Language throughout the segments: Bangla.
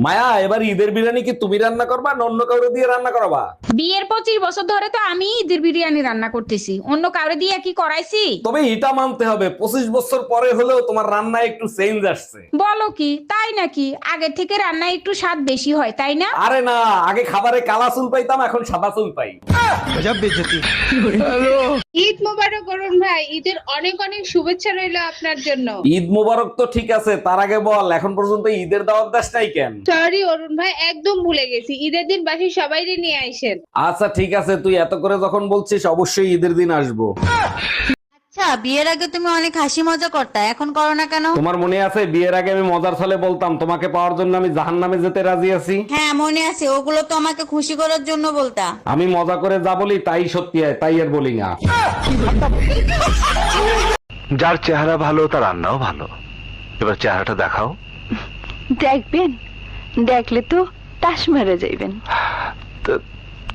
মায়া, এবার ঈদের বিরিয়ানি কি তুমি রান্না করবা না অন্য কাউরে দিয়ে রান্না করাবা? বিয়ের 25 বছর ধরে তো আমি ঈদের বিরিয়ানি রান্না করতেছি, অন্য কাউরে দিয়ে কি করাইছি? তবে এটা মানতে হবে 25 বছর পরে হলেও তোমার রান্নায় একটু চেঞ্জ আসছে। বলো কি, তাই নাকি? আগের থেকে রান্নায় একটু স্বাদ বেশি হয়, তাই না? আরে না, আগে খাবারে কালা চুল পাইতাম, এখন সাদা চুল পাই। ঈদ মোবারক অরুণ ভাই, ঈদের অনেক অনেক শুভেচ্ছা রইলো আপনার জন্য। ঈদ মোবারক তো ঠিক আছে, তার আগে বল এখন পর্যন্ত ঈদের দাওয়াত দাস নাই কেন? সরি অরুণ ভাই, একদম ভুলে গেছি, ঈদের দিন বাসি সবাইরে নিয়ে আইসেন। আচ্ছা ঠিক আছে, তুই এত করে যখন বলছিস অবশ্যই ঈদের দিন আসবো। আচ্ছা, বিয়ের আগে তুমি অনেক হাসি মজা করতা, এখন করো না কেন? তোমার মনে আছে বিয়ের আগে আমি মজার ছলে বলতাম তোমাকে পাওয়ার জন্য আমি জাহান্নামে যেতে রাজি আছি? হ্যাঁ মনে আছে, ওগুলো তো আমাকে খুশি করার জন্য বলতা। আমি মজা করে যা বলি তাই সত্যি হয়, তাই আর বলি না। যার চেহারা ভালো তার রান্নাও ভালো। এবার চেহারাটা দেখাও। দেখবেন, দেখলে তো তাস মারা যাইবেন।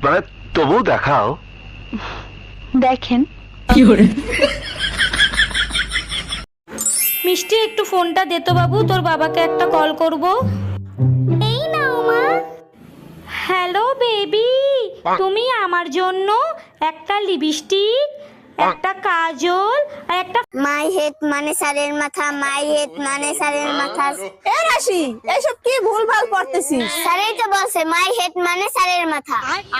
মানে তবু দেখাও। দেখেন। মিষ্টি, একটু ফোনটা দে তো বাবু, তোর বাবাকে একটা কল করব। এই নাও মা। হ্যালো বেবি, তুমি আমার জন্য একটা লিপস্টিক, একটা কাজল আর একটা মাই হেড মানে সারের মাথা, মাই হেড মানে সারের মাথা। এ রাশি, এসব কি ভুলভাল পড়তেছিস? সারেই তো বলছে মাই হেড মানে সারের মাথা।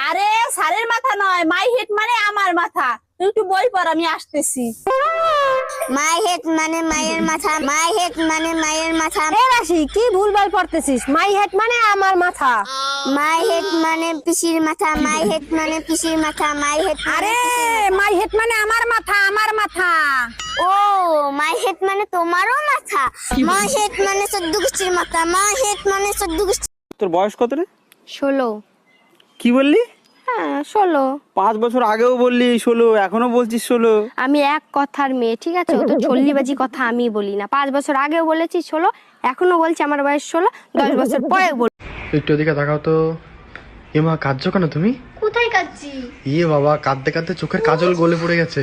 আরে সারের মাথা নয়, মাই হেড মানে আমার মাথা। তুই একটু বই পড়, আমি আসতেছি। মাই হেড মানে মায়ের মাথা, মাই হেড মানে মায়ের মাথা। এ রাশি, কি ভুলভাল পড়তেছিস? মাই হেড মানে আমার মাথা। মাই হেড মানে পিসির মাথা, মাই হেড মানে পিসির মাথা, মাই হেড। আরে মাই হেড মানে আমার মাথা, আমার মাথা। ও মাই হেড মানে তোমারও মাথা। মাই হেড মানে চোদ্দ গোষ্ঠীর মাথা, মাই হেড মানে চোদ্দ গোষ্ঠী। তোর বয়স কত রে? 16। কি বললি? হ্যাঁ 16। 5 বছর আগেও বললি 16, এখনো বলছিস 16। আমি এক কথার মেয়ে, ঠিক আছে? ও তো ছল্লিবাজি কথা আমি বলি না। 5 বছর আগেও বলেছি 16, এখনো বলছি আমার বয়স 16, 10 বছর পরে বল। একটু ওদিকে তাকাও তো। এমা, কাঁদছো কেন তুমি? কোথায় কাচ্ছি? ইয়ে বাবা, কাঁদতে কাঁদতে চোখের কাজল গলে পড়ে গেছে।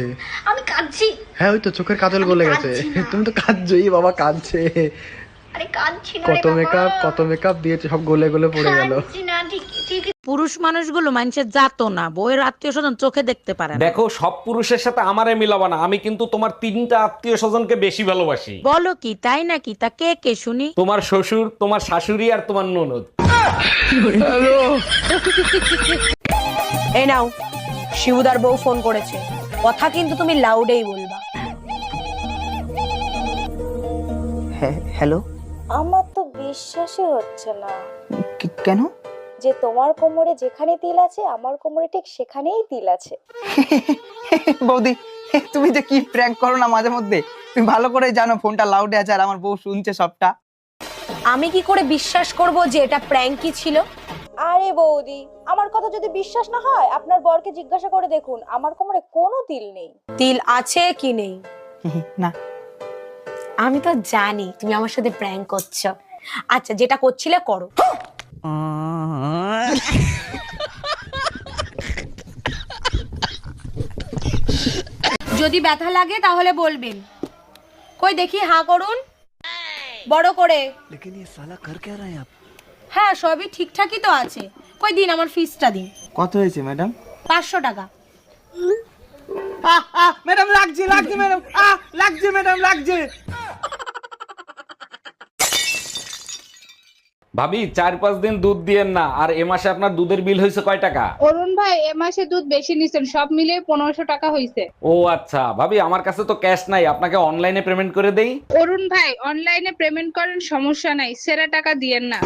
আমি কাচ্ছি। হ্যাঁ ওই তো চোখের কাজল গলে গেছে। তুমি তো কাঁদছো। ইয়ে বাবা কাঁদছে। আরে কাচ্ছি না কত মেকআপ দিয়েছে, সব গলে গলে পড়ে গেল। না, ঠিক ঠিক। পুরুষ মানুষগুলো মানুষের জাতো না, বউয়ের আত্মীয় স্বজন চোখে দেখতে পারে না। দেখো, সব পুরুষের সাথে আমারে মিলাবা না, আমি কিন্তু তোমার 3টা আত্মীয় স্বজনকে বেশি ভালোবাসি। বলো কি, তাই নাকি? তা কে কে শুনি? তোমার শ্বশুর, তোমার শাশুড়ি আর তোমার ননদ। এই নাও, শিবুদার বউ ফোন করেছে, কথা কিন্তু তুমি লাউডেই বলবা। হ্যালো। আমার তো বিশ্বাসই হচ্ছে না কেন? যে তোমার কোমরে যেখানে তিল আছে আমার কোমরে ঠিক সেখানেই তিল আছে। বৌদি, তুমি যে কি প্র্যাঙ্ক করো না মাঝে মধ্যে। তুমি ভালো করে জানো ফোনটা লাউডে আছে আর আমার বউ শুনছে সবটা। আমি কি করে বিশ্বাস করব যে এটা প্র্যাঙ্কই ছিল? আরে বৌদি, আমার কথা যদি বিশ্বাস না হয় আপনার বরকে জিজ্ঞাসা করে দেখুন, আমার কোমরে কোনো তিল নেই। তিল আছে কি নেই? না। আমি তো জানি তুমি আমার সাথে প্র্যাঙ্ক করছো। আচ্ছা, যেটা করছিলে করো। যদি ব্যথা লাগে তাহলে বলবেন। কই দেখি, হা করুন বড় করে। হ্যাঁ, সবই ঠিকঠাকই তো আছে। কই দিন, আমার ফিসটা দিন। কত হয়েছে ম্যাডাম? 500 টাকা। ম্যাডাম লাগছে ম্যাডাম, লাগছে ম্যাডাম, লাগছে। ভাবি, 4-5 দিন দুধ দিয়েন না। আর এ মাসে আপনার দুধের বিল হয়েছে কয় টাকা? অরুণ ভাই, এ মাসে দুধ বেশি নিছেন, সব মিলে 1500 টাকা হইছে। ও আচ্ছা। ভাবি, আমার কাছে তো ক্যাশ নাই, আপনাকে অনলাইনে পেমেন্ট করে দেই? অরুণ ভাই, অনলাইনে পেমেন্ট করেন, সমস্যা নাই, সেরা টাকা দিয়েন না।